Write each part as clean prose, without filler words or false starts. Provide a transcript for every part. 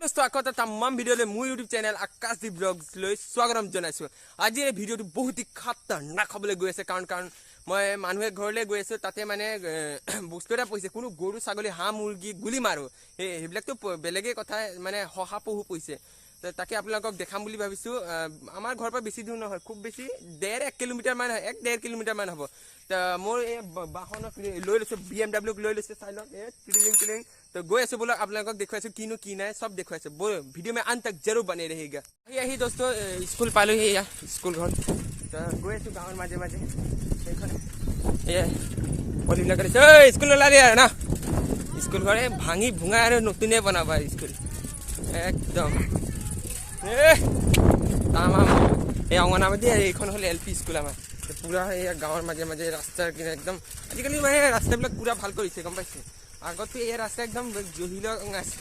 दोस्तों आको तमाम भिडिओ मोर यूट्यूब चैनल आकाशदीप ब्लग्स स्वागतम जानाइছো। আজি এই ভিডিওটো বহুত খতৰনাক হবলৈ গৈ আছে কাৰণ মই মানুহে ঘৰলৈ গৈ আছো তাতে মানে বস্তু এটা পইছে কোনো গৰু ছাগলী হাঁহ মুৰ্গী গুলি মাৰো সেইবিলাকতো বেলেগে কথা মানে হহা পহু পইছে তাকে আপোনালোকক দেখাম বুলি ভাবিছো। আমাৰ ঘৰৰ পৰা বেছি দূৰ নহয় খুব বেছি 1.5 কিলোমিটাৰ মান 1.5 কিলোমিটাৰ মান হ'ব। মোৰ এই বাহনক লৈ লৈছো BMW লৈ লৈছো চাইলক টিলিং तो गई आसो बोलो आप देखो किनो कि ना सब देखो बोलो वीडियो में अंत तक जरूर बने रहेगा। यही दोस्तों स्कूल पालो ही स्कूल घर तो गई आसो गाँव माजे माजे स्कूल ला ना स्कूल घर भांगी भुंगा नतुने बनाबा स्कूल एकदम अंगनाबादी हल LP स्कूल आम पूरा गाँव माजे माजे रास्ता एकदम आजिकल मैं रास्ता पूरा भल कर गम पासी আগত এই রাস্তা একদম জহিল আছে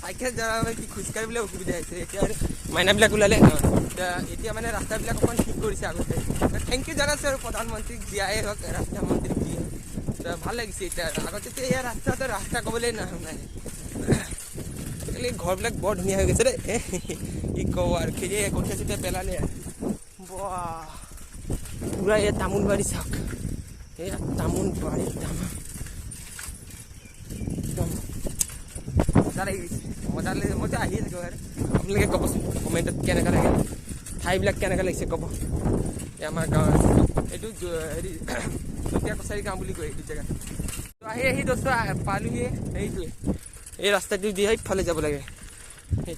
সাইকেল যাওয়া কি খোজকাঢ়িবলৈ অসুবিধা হৈছে এতিয়া মাইনাবিলাক ওলালে এতিয়া মানে ৰাস্তাবিলাক অকণ ঠিক কৰিছে আগতে থেংক ইউ জনাইছোঁ আৰু প্ৰধানমন্ত্ৰীক দিয়াই হওক ৰাস্তা মন্ত্ৰীক দিয়ে ভাল লাগিছে এতিয়া আগতেতো এই ৰাস্তা ক'বলৈ নাই আজিকালি ঘৰবিলাক বৰ ধুনীয়া হৈ গৈছে দেই কি কওঁ আৰু খেলি কঠীয়া চঠীয়া পেলালে পুৰা এই তামোল বাৰী চাওক এই তামোল বাৰী मजा मजा अपने कब कमेंट क्या लगे ठाईबिल क्या लगे कब आम गाँव ये कचारी गाँव कहे ये जगह तो दोस्तों पालुही ये रास्ता दी इफाले जब लगे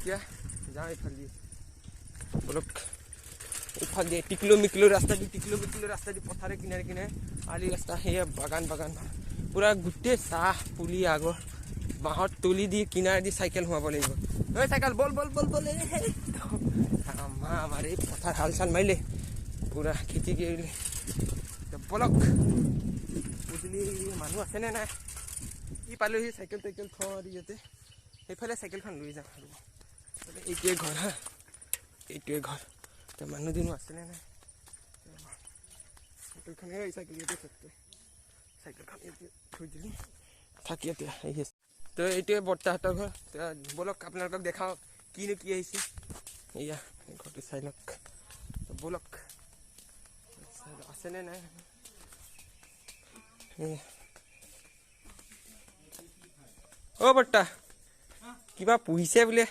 जाओ इफाल दी बोलक इफाल दिए टिकलो मिकलो रास्ता दी पथारे किनारे किनारे आली रास्ता बागान बागान पूरा गोटे चाह पुली आगर बाहर तुली दी किनारे दी साइकेल हुआ बोले साइकेल बोल बोल बोल बोल हमारे पथार हाल साल मारिले पूरा खेती के बोलक बुझली मानु आसे ना कि पालो साइकेल ताइकेल थी जाते सफाले साइकेल लै जा ये घर हाँ ये घर तो मानु दिन आसे ना साइकेल थी दिली थी तो ये बर्ताहतर घर तो बोलक अपना देखाओ किनो कि घर तो चाइलक तो बोलक आसेने ना ओ बर्ता क्या पुहिसे बोले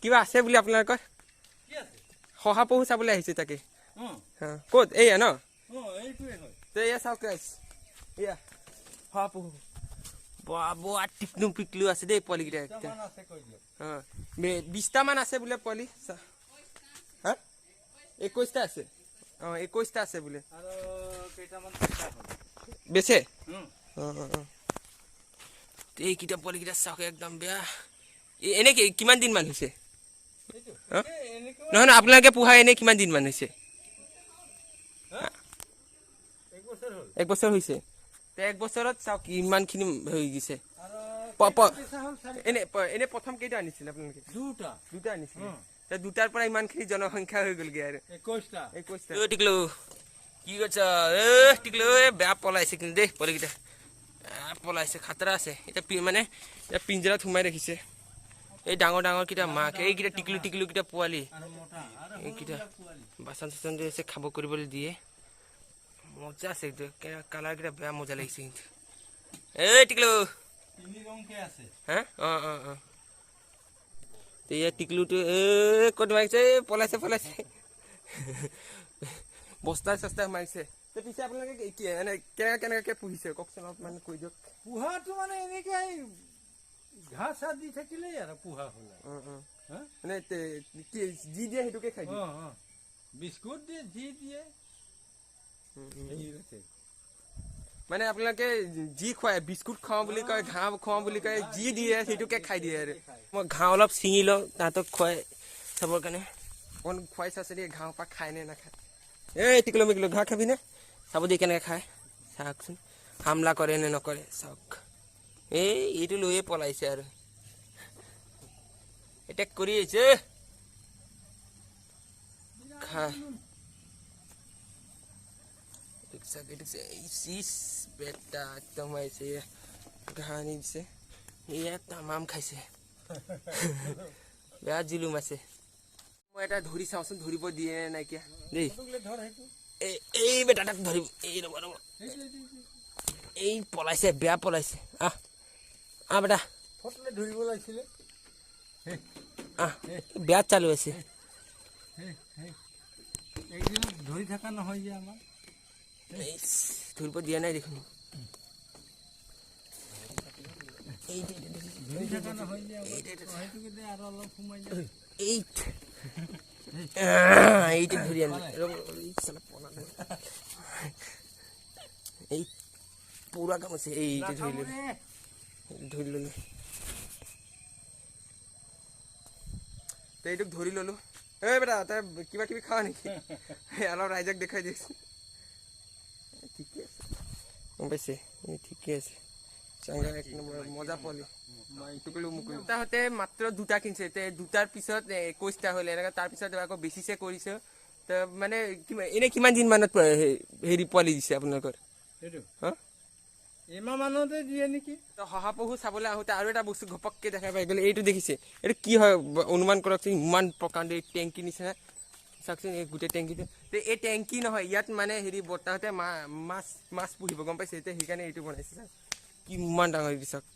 क्या आसे बोले अपना शहा पहु चाबले ताके हाँ कत एया न तो ये चाওক शहा पहु बुआ टिकलू पिकलू আছে দেই পোৱালিকেইটা একটা হ্যাঁ 20টা মান আছে বলে পোৱালি হ্যাঁ 21টা আছে 21টা আছে বলে আৰু কেইটামান বেছে এই কিটা পোৱালিকেইটা চাওক একদম বেয়া এনে কিমান দিন মান হৈছে নহয় আপোনালোকে পুহা এনে কিমান দিন মান হৈছে এক বছৰ হৈছে एक बছৰত চাওক ইমানখিনি হৈ গৈছে এনে প্ৰথম কেইটা আনিছিল আপোনালোকে দুটা আনিছিল দুটাৰ পৰা ইমানখিনি জনসংখ্যা হৈ গ'লগে আৰু 21টা টিকলো কি কৈছ টিকলো বেয়া পলাইছে কিন্তু দেই পোৱালিকেইটা পলাইছে খাতৰা আছে এতিয়া মানে পিঞ্জৰাত সোমাই ৰাখিছে এই ডাঙৰ ডাঙৰ কেইটা মাক এইকেইটা টিকলু কেইটা পোৱালি এইকেইটা বাচন চাচন দিছে খাব কৰিবলৈ দিয়ে मजा से कलर के बेया मजा लगे टिकलू हाँ तो ये टिकलू तो कत मारिसे पलाइसे बस्ता सस्ता मारिसे तो पिछे अपने पुहिसे कौन मैं কৈ দিয়ক পুহাটো মানে এনেকে ঘাঁহ চাহ দি থাকিলে আৰু পুহা হল মানে যি দিয়ে সেইটোকে খাই দিয়ে বিস্কুট দিয়ে যি দিয়ে মানে আপোনালোকে যি খুৱাই বিস্কুট খাওঁ বুলি কয় ঘাঁহ খুৱাওঁ বুলি কয় যি দিয়ে সেইটোকে খাই দিয়ে আৰু মই ঘাঁহ অলপ ছিঙি লওঁ তাহাঁতক খুৱাই চাবৰ কাৰণে অকণ খুৱাই চাইছে দিয়ে ঘাঁহ পৰা খায় নে নাখায় টিকলো মিকলো ঘাঁহ খাবি নে চাব দিয়ে কেনেকৈ খায় চাওকচোন হামলা কৰে নে নকৰে চাওক এইটো লৈয়ে পলাইছে আৰু এটেক কৰি আহিছে খায় बेटा एकदम ऐसे कहानी से ये तमाम खाइसे বেয়া জুলুম আছে মই এটা ধৰি চাওঁচোন ধৰিব দিয়ে নাইকিয়া দেই এই বেটাটাক ধৰিব এই ৰ'ব ৰ'ব এই পলাইছে বেয়া পলাইছে বেটা ফটলে ধৰিব লাগিছিলে বেয়া চালু আছে এইদিন ধৰি থকা নহয় যে আমাৰ ধৰিব দিয়া নাই দেখোন ধৰি থকা নহয় যে সেইটোকে আৰু অলপ সোমাই যায় এইটো ধৰি আনি এই পুৰা কাম আছে এইটো ধৰি ললো এইটোক ধৰি ললো এই বেটা তই কিবা কিবি খাৱ নেকি অলপ ৰাইজক দেখাই দিছো ঠিকে আছে গম পাইছে ঠিকে আছে চাংগা এক নম্বৰ মজা পোৱালি তাহতে মাত্ৰ দুটা কিনছে দুটাৰ পিছত 21টা হ'ল এনেকৈ তাৰপিছত আকৌ বেছিছে কৰিছে তো মানে এনে কিমান দিন মানত হেৰি পোৱালি দিছে আপোনালোকৰ সেইটো এমাহ মানতে দিয়ে নেকি তো শহাপহু চাবলৈ আহোঁতে আৰু এটা বস্তু ঘপককৈ দেখাই পাই গ'লে এইটো দেখিছে এইটো কি হয় অনুমান কৰকচোন ইমান প্ৰকাণ্ড এই টেংকি নিচিনা চাওকচোন এই গোটেই টেংকিটো তো এই টেংকি নহয় ইয়াত মানে হেৰি বৰ্তাহঁতে মাছ পুহিব গম পাইছে এতিয়া সেইকাৰণে এইটো বনাইছে চাওক কিমান ডাঙৰ এইটো চাওক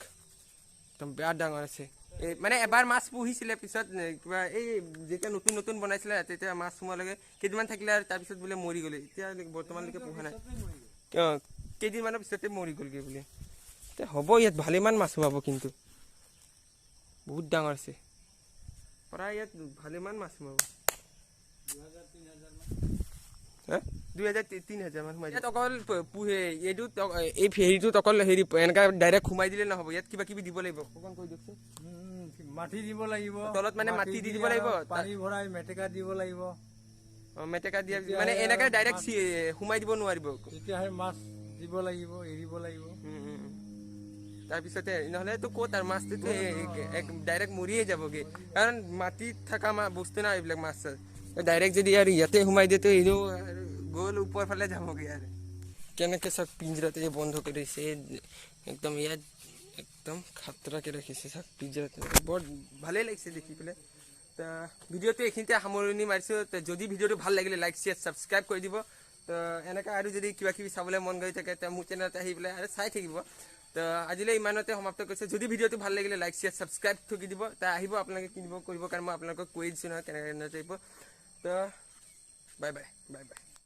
একদম বেয়া ডাঙৰ আছে এই মানে এবাৰ মাছ পুহিছিলে পিছত কিবা এই যেতিয়া নতুন নতুন বনাইছিলে তেতিয়া মাছ সোমোৱালৈকে কেইদিনমান থাকিলে আৰু তাৰপিছত বোলে মৰি গ'লে এতিয়া বৰ্তমানলৈকে পোহা নাই কেইদিনমানৰ পিছতে মৰি গ'লগৈ বোলে এতিয়া হ'ব ইয়াত ভালেমান মাছ সোমাব কিন্তু বহুত ডাঙৰ আছে প্ৰায় ইয়াত ভালেমান মাছ সোমাব 2000-3000 মান সোমাই ইয়াত অকল পুহে এইটো এই হেৰিটোত অকল হেৰি এনেকা ডাইৰেক্ট সোমাই দিলে নহ'ব ইয়াত কিবা কিবি দিব লাগিব অকণ কৈ দিয়কচোন মাটি দিব লাগিব তলত মানে মাটি দি দিব লাগিব পানী ভৰাই মেটেকা দিব লাগিব মেটেকা দিয়া মানে এনেকৈ ডাইৰেক্ট সোমাই দিব নোৱাৰিব তেতিয়াহে মাছ দিব লাগিব এৰিব লাগিব তাৰপিছতে নহ'লেতো ক'ত আৰু মাছটোতো ডাইৰেক্ট মৰিয়ে যাবগৈ কাৰণ মাটিত থকা বস্তু না এইবিলাক মাছ ডাইৰেক্ট যদি আৰু ইয়াতে সোমাই দিয়েতো এনেও গ'ল ওপৰ ফালে যাবগৈ আৰু কেনেকৈ চাওক পিঞ্জৰাতে বন্ধ কৰিছে একদম ইয়াত একদম খাতৰাকৈ ৰাখিছে চাওক পিঞ্জৰাতে বৰ ভালেই লাগিছে দেখি পেলাই তো ভিডিঅ'টো এইখিনিতে সামৰণি মাৰিছোঁ তো যদি ভিডিঅ'টো ভাল লাগিলে লাইক শ্বেয়াৰ ছাবস্ক্ৰাইব কৰি দিব তো এনেকৈ আৰু যদি কিবা কিবি চাবলৈ মন গৈ থাকে তো মোৰ চেনেলত আহি পেলাই আৰু চাই থাকিব তো আজিলৈ ইমানতে সমাপ্ত কৰিছোঁ যদি ভিডিঅ'টো ভাল লাগিলে লাইক শ্বেয়াৰ ছাবস্ক্ৰাইব ঠকি দিব তো আহিব আপোনালোকে কিনিব কৰিব কাৰণে মই আপোনালোকক কৈ দিছোঁ নহয় কেনেকৈ টাইপৰ তো বাই বাই বাই বাই